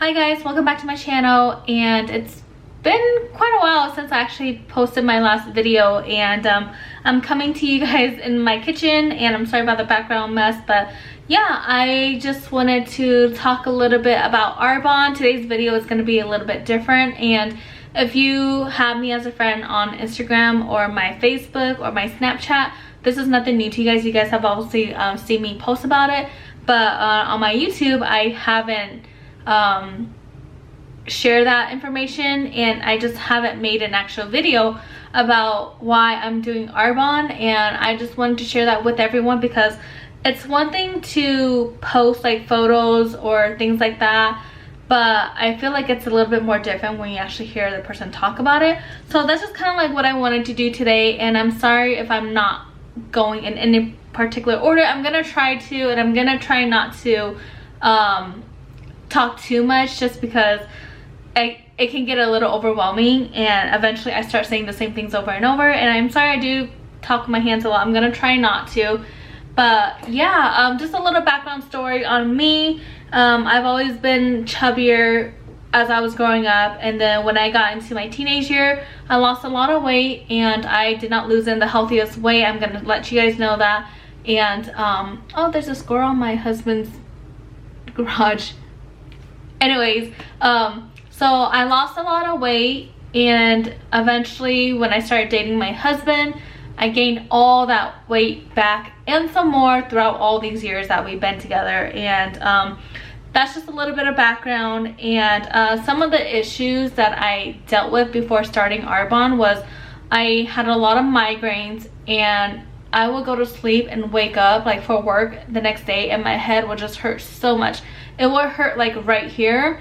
Hi guys, welcome back to my channel, and it's been quite a while since I actually posted my last video, and I'm coming to you guys in my kitchen, and I'm sorry about the background mess, but yeah, I just wanted to talk a little bit about Arbonne. Today's video is going to be a little bit different, and if you have me as a friend on Instagram or my Facebook or my Snapchat, this is nothing new to you guys. You guys have obviously seen me post about it, but on my YouTube I haven't share that information, and I just haven't made an actual video about why I'm doing Arbonne, and I just wanted to share that with everyone because it's one thing to post like photos or things like that, but I feel like it's a little bit more different when you actually hear the person talk about it. So that's just kind of like what I wanted to do today, and I'm sorry if I'm not going in any particular order. I'm gonna try to, and I'm gonna try not to talk too much, just because it can get a little overwhelming, and eventually I start saying the same things over and over, and I'm sorry I do talk with my hands a lot. I'm gonna try not to, but yeah, just a little background story on me. I've always been chubbier as I was growing up, and then when I got into my teenage year I lost a lot of weight, and I did not lose in the healthiest way. I'm gonna let you guys know that. And oh, there's a squirrel on my husband's garage. Anyways, so I lost a lot of weight, and eventually when I started dating my husband, I gained all that weight back and some more throughout all these years that we've been together. And that's just a little bit of background. And some of the issues that I dealt with before starting Arbonne was I had a lot of migraines, and I would go to sleep and wake up like for work the next day, and my head would just hurt so much. It would hurt like right here,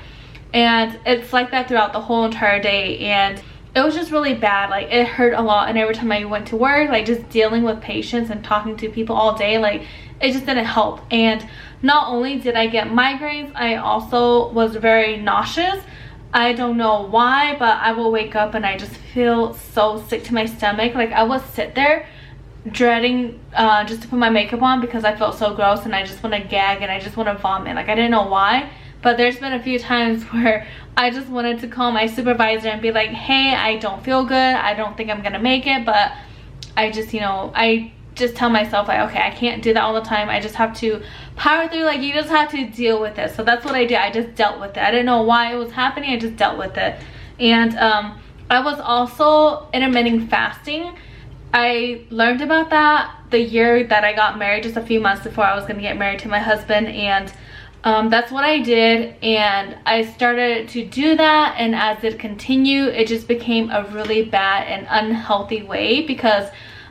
and it's like that throughout the whole entire day, and it was just really bad. Like, it hurt a lot, and every time I went to work, like just dealing with patients and talking to people all day, like it just didn't help. And not only did I get migraines, I also was very nauseous. I don't know why, but I will wake up and I just feel so sick to my stomach. Like, I would sit there dreading just to put my makeup on because I felt so gross, and I just want to gag and I just want to vomit. Like, I didn't know why, but there's been a few times where I just wanted to call my supervisor and be like, hey, I don't feel good, I don't think I'm gonna make it, but I just, you know, I just tell myself like, okay, I can't do that all the time, I just have to power through. Like, you just have to deal with it. So that's what I did. I just dealt with it. I didn't know why it was happening, I just dealt with it. And I was also intermittent fasting. I learned about that the year that I got married, just a few months before I was going to get married to my husband, and that's what I did. And I started to do that, and as it continued, it just became a really bad and unhealthy way, because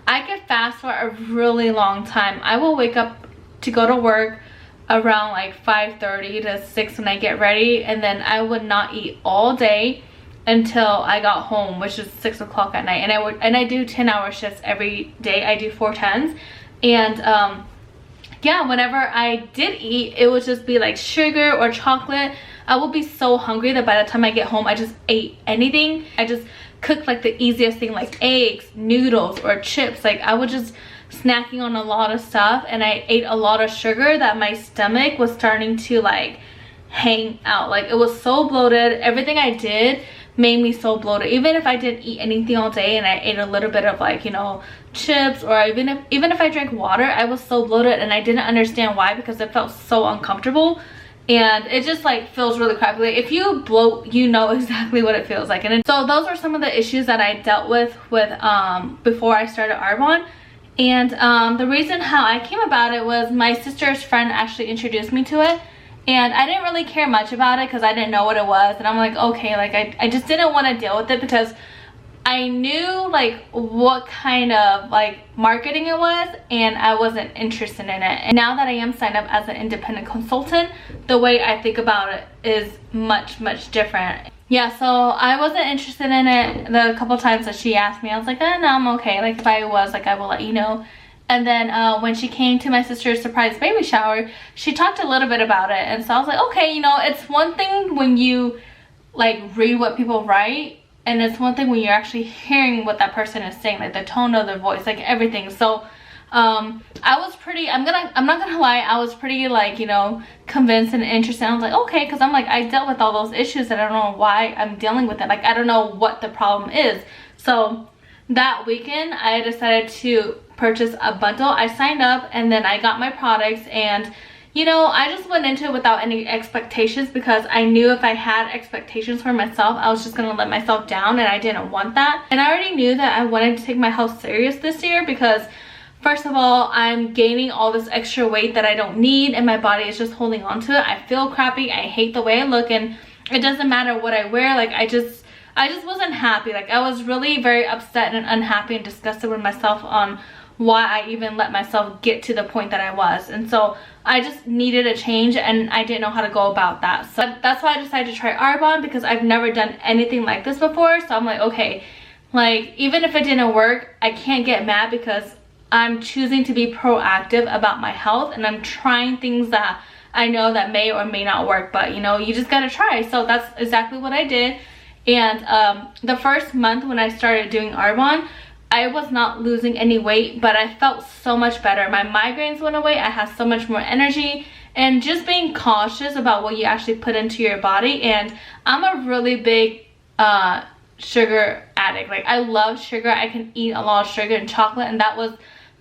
I could fast for a really long time. I will wake up to go to work around like 5:30 to 6 when I get ready, and then I would not eat all day until I got home, which is 6 o'clock at night. And I do 10-hour shifts every day. I do 4 10s, and yeah, whenever I did eat, it would just be like sugar or chocolate. I would be so hungry that by the time I get home, I just ate anything. I just cooked like the easiest thing, like eggs, noodles, or chips. Like, I was just snacking on a lot of stuff, and I ate a lot of sugar that my stomach was starting to like hang out. Like, it was so bloated. Everything I did made me so bloated. Even if I didn't eat anything all day and I ate a little bit of, like, you know, chips, or even if I drank water, I was so bloated, and I didn't understand why, because it felt so uncomfortable, and it just like feels really crappy. Like, if you bloat, you know exactly what it feels like. And so those are some of the issues that I dealt with before I started Arbonne. And the reason how I came about it was my sister's friend actually introduced me to it. And I didn't really care much about it because I didn't know what it was. And I'm like, okay, like I just didn't want to deal with it because I knew like what kind of like marketing it was, and I wasn't interested in it. And now that I am signed up as an independent consultant, the way I think about it is much different. Yeah, so I wasn't interested in it. The couple times that she asked me, I was like, no, I'm okay. Like, if I was, like, I will let you know. And then when she came to my sister's surprise baby shower, she talked a little bit about it. And so I was like, okay, you know, it's one thing when you like read what people write, and it's one thing when you're actually hearing what that person is saying, like the tone of their voice, like everything. So I was pretty, I'm not gonna lie, I was pretty like, you know, convinced and interested. I was like, okay, because I'm like, I dealt with all those issues and I don't know why I'm dealing with it. Like, I don't know what the problem is. So that weekend I decided to purchase a bundle. I signed up and then I got my products, and you know, I just went into it without any expectations, because I knew if I had expectations for myself, I was just gonna let myself down, and I didn't want that. And I already knew that I wanted to take my health serious this year, because first of all, I'm gaining all this extra weight that I don't need, and my body is just holding on to it. I feel crappy, I hate the way I look, and it doesn't matter what I wear. Like, I just wasn't happy. Like, I was really very upset and unhappy and disgusted with myself on why I even let myself get to the point that I was. And so I just needed a change, and I didn't know how to go about that. So that's why I decided to try Arbonne, because I've never done anything like this before. So I'm like, okay, like, even if it didn't work, I can't get mad, because I'm choosing to be proactive about my health, and I'm trying things that I know that may or may not work, but you know, you just gotta try. So that's exactly what I did. And the first month when I started doing Arbonne, I was not losing any weight, but I felt so much better. My migraines went away, I had so much more energy, and just being cautious about what you actually put into your body. And I'm a really big sugar addict. Like, I love sugar. I can eat a lot of sugar and chocolate, and that was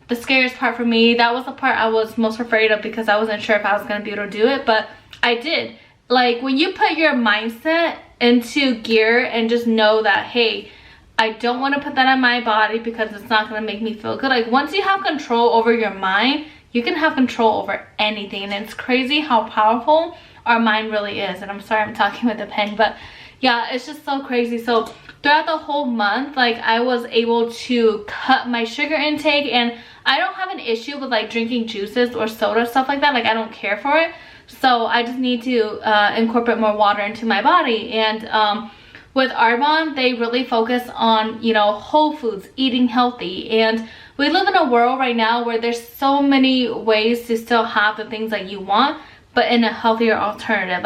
the scariest part for me. That was the part I was most afraid of, because I wasn't sure if I was going to be able to do it, but I did. Like, when you put your mindset into gear and just know that, hey, I don't want to put that on my body because it's not going to make me feel good. Like, once you have control over your mind, you can have control over anything. And it's crazy how powerful our mind really is. And I'm sorry I'm talking with a pen, but yeah, it's just so crazy. So throughout the whole month, like, I was able to cut my sugar intake, and I don't have an issue with like drinking juices or soda, stuff like that. Like, I don't care for it. So I just need to incorporate more water into my body. And with Arbonne, they really focus on, you know, whole foods, eating healthy. And we live in a world right now where there's so many ways to still have the things that you want, but in a healthier alternative.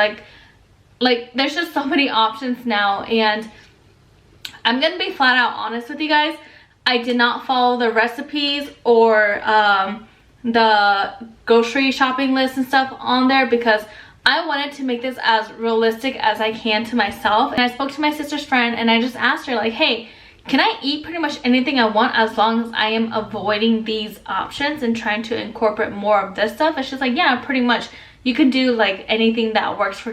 Like there's just so many options now. And I'm gonna be flat out honest with you guys. I did not follow the recipes or the grocery shopping list and stuff on there, because I wanted to make this as realistic as I can to myself. And I spoke to my sister's friend, and I just asked her, like, hey, can I eat pretty much anything I want as long as I am avoiding these options and trying to incorporate more of this stuff? And she's like, yeah, pretty much. You can do like anything that works for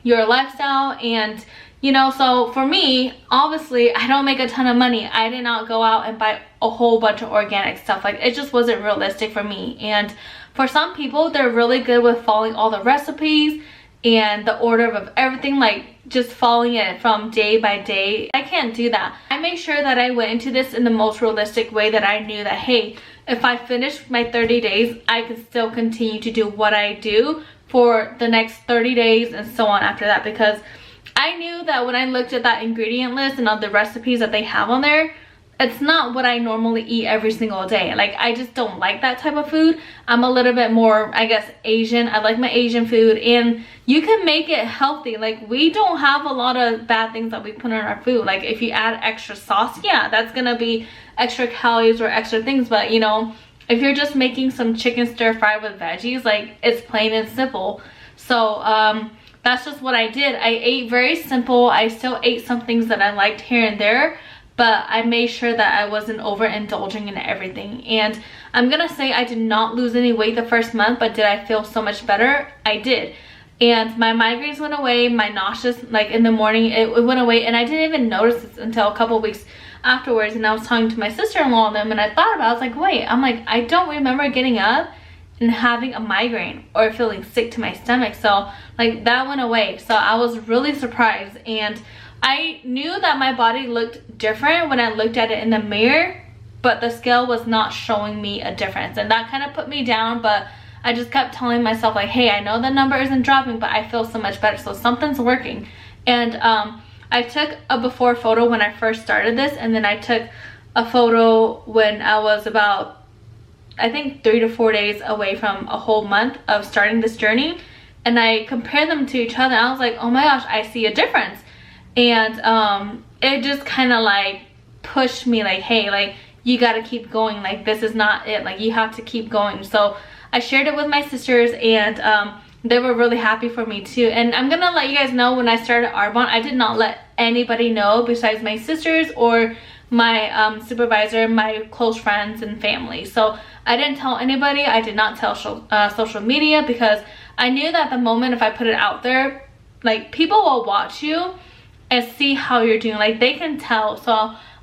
your lifestyle. And you know, so for me, obviously I don't make a ton of money. I did not go out and buy a whole bunch of organic stuff. Like, it just wasn't realistic for me. And for some people, they're really good with following all the recipes and the order of everything, like just following it from day by day. I can't do that. I made sure that I went into this in the most realistic way, that I knew that, hey, if I finish my 30 days, I can still continue to do what I do for the next 30 days and so on after that. Because I knew that when I looked at that ingredient list and all the recipes that they have on there, it's not what I normally eat every single day. Like, I just don't like that type of food. I'm a little bit more, I guess, Asian. I like my Asian food, and you can make it healthy. Like, we don't have a lot of bad things that we put in our food. Like, if you add extra sauce, yeah, that's gonna be extra calories or extra things. But you know, if you're just making some chicken stir fry with veggies, like, it's plain and simple. So that's just what I did. I ate very simple. I still ate some things that I liked here and there, but I made sure that I wasn't overindulging in everything. And I'm gonna say I did not lose any weight the first month, but did I feel so much better? I did. And my migraines went away, my nauseous, like in the morning, it went away, and I didn't even notice this until a couple weeks afterwards. And I was talking to my sister-in-law and them, and I thought about it. I was like, wait, I don't remember getting up and having a migraine or feeling sick to my stomach. So like, that went away. So I was really surprised, and I knew that my body looked different when I looked at it in the mirror, but the scale was not showing me a difference, and that kind of put me down. But I just kept telling myself, like, hey, I know the number isn't dropping, but I feel so much better, so something's working. And I took a before photo when I first started this, and then I took a photo when I was about, I think, 3 to 4 days away from a whole month of starting this journey, and I compared them to each other. I was like, oh my gosh, I see a difference. And it just kind of like pushed me, like, hey, like, you got to keep going. Like, this is not it. Like, you have to keep going. So I shared it with my sisters, and they were really happy for me too. And I'm gonna let you guys know, when I started Arbonne, I did not let anybody know besides my sisters or my supervisor, my close friends and family. So I didn't tell anybody. I did not tell social media, because I knew that the moment if I put it out there, like, people will watch you and see how you're doing. Like, they can tell. So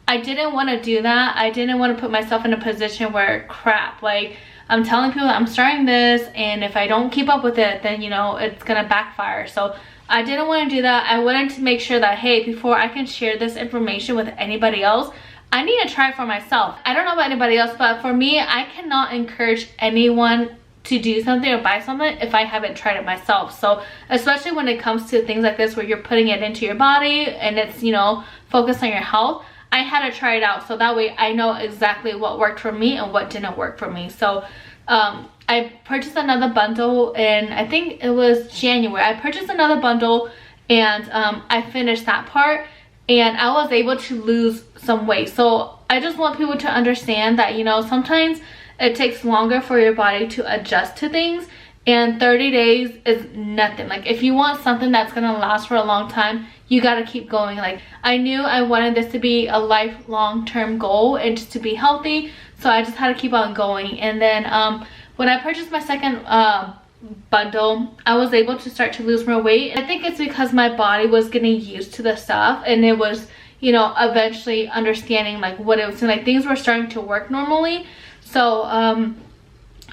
I didn't want to do that. I didn't want to put myself in a position where, crap, like, I'm telling people that I'm starting this, and if I don't keep up with it, then, you know, it's gonna backfire. So I didn't want to do that. I wanted to make sure that, hey, before I can share this information with anybody else, I need to try it for myself. I don't know about anybody else, but for me, I cannot encourage anyone to do something or buy something if I haven't tried it myself. So especially when it comes to things like this, where you're putting it into your body and it's, you know, focused on your health, I had to try it out, so that way I know exactly what worked for me and what didn't work for me. So I purchased another bundle in, I think it was January. I purchased another bundle, and I finished that part, and I was able to lose some weight. So I just want people to understand that, you know, sometimes it takes longer for your body to adjust to things, and 30 days is nothing. Like, if you want something that's gonna last for a long time, you gotta keep going. Like, I knew I wanted this to be a lifelong term goal and just to be healthy, so I just had to keep on going. And then when I purchased my second bundle, I was able to start to lose more weight. I think it's because my body was getting used to the stuff, and it was, you know, eventually understanding like what it was doing. Like, things were starting to work normally. So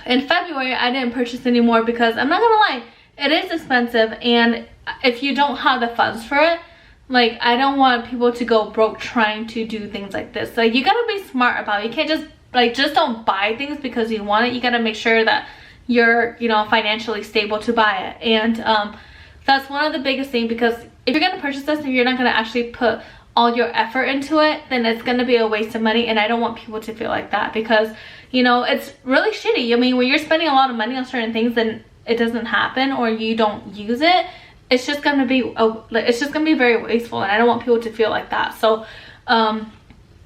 in February, I didn't purchase anymore, because I'm not gonna lie, it is expensive, and if you don't have the funds for it, like, I don't want people to go broke trying to do things like this. Like, you gotta be smart about it. You can't just, like, just don't buy things because you want it. You gotta make sure that you're, you know, financially stable to buy it. And that's one of the biggest things, because if you're gonna purchase this and you're not gonna actually put all your effort into it, then it's gonna be a waste of money, and I don't want people to feel like that, because, you know, it's really shitty. I mean, when you're spending a lot of money on certain things and it doesn't happen, or you don't use it, it's just gonna be very wasteful, and I don't want people to feel like that. So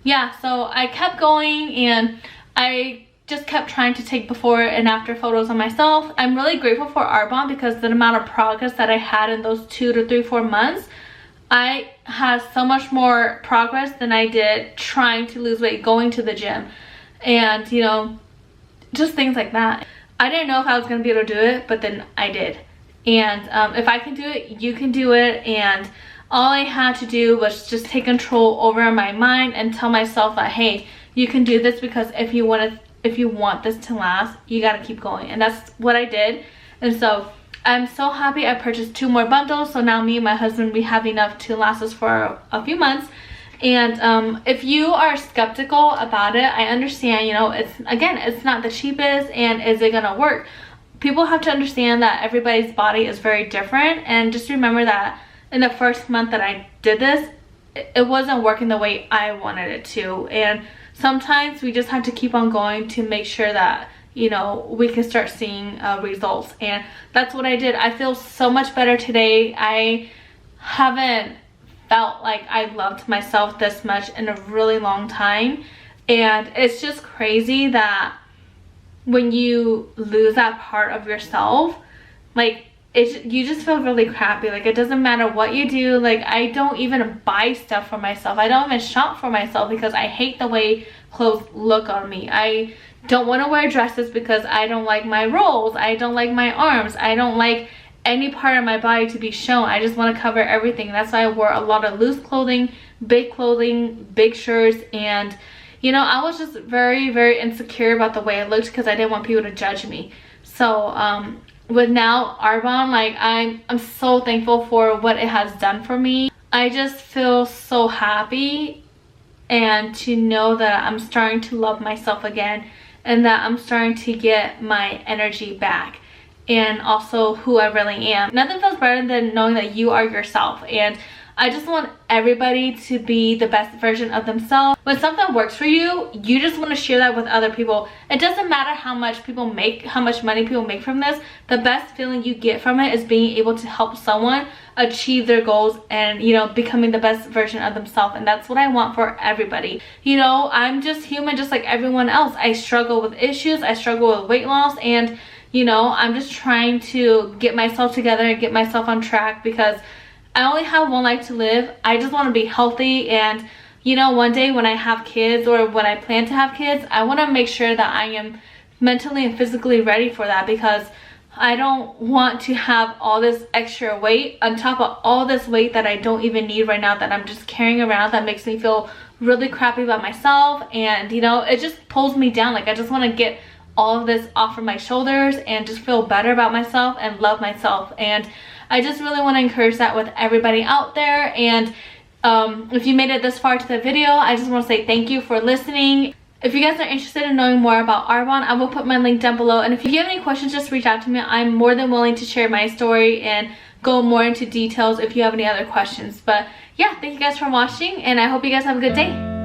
yeah, so I kept going, and I just kept trying to take before and after photos of myself. I'm really grateful for Arbonne, because the amount of progress that I had in those 2 to 3, 4 months, I had so much more progress than I did trying to lose weight, going to the gym, and, you know, just things like that. I didn't know if I was going to be able to do it, but then I did. And if I can do it, you can do it. And all I had to do was just take control over my mind and tell myself that, hey, you can do this, because if you want this to last, you got to keep going. And that's what I did. And so I'm so happy I purchased 2 more bundles. So now me and my husband, we have enough to last us for a few months. And if you are skeptical about it, I understand, you know, it's not the cheapest, and is it gonna work? People have to understand that everybody's body is very different, and just remember that in the first month that I did this, it wasn't working the way I wanted it to. And sometimes we just have to keep on going to make sure that, you know, we can start seeing results. And that's what I did. I feel so much better today. I haven't felt like I loved myself this much in a really long time. And it's just crazy that when you lose that part of yourself, like, you just feel really crappy. Like, it doesn't matter what you do. Like, I don't even buy stuff for myself. I don't even shop for myself, because I hate the way clothes look on me. I don't want to wear dresses because I don't like my rolls. I don't like my arms. I don't like any part of my body to be shown. I just want to cover everything. That's why I wore a lot of loose clothing, big shirts, and, you know, I was just very, very insecure about the way I looked, because I didn't want people to judge me. So with now Arbonne, like, I'm so thankful for what it has done for me. I just feel so happy, and to know that I'm starting to love myself again, and that I'm starting to get my energy back, and also who I really am. Nothing feels better than knowing that you are yourself. And I just want everybody to be the best version of themselves. When something works for you, you just want to share that with other people. It doesn't matter how much people make, how much money people make from this. The best feeling you get from it is being able to help someone achieve their goals and, you know, becoming the best version of themselves. And that's what I want for everybody. You know, I'm just human just like everyone else. I struggle with issues, I struggle with weight loss, and you know, I'm just trying to get myself together and get myself on track because I only have one life to live. I just want to be healthy, and you know, one day when I have kids or when I plan to have kids, I want to make sure that I am mentally and physically ready for that, because I don't want to have all this extra weight on top of all this weight that I don't even need right now, that I'm just carrying around, that makes me feel really crappy about myself. And you know, it just pulls me down. Like, I just want to get all of this off of my shoulders and just feel better about myself and love myself. And I just really want to encourage that with everybody out there. And if you made it this far to the video, I just want to say thank you for listening. If you guys are interested in knowing more about Arbonne, I will put my link down below. And if you have any questions, just reach out to me. I'm more than willing to share my story and go more into details if you have any other questions. But yeah, thank you guys for watching, and I hope you guys have a good day.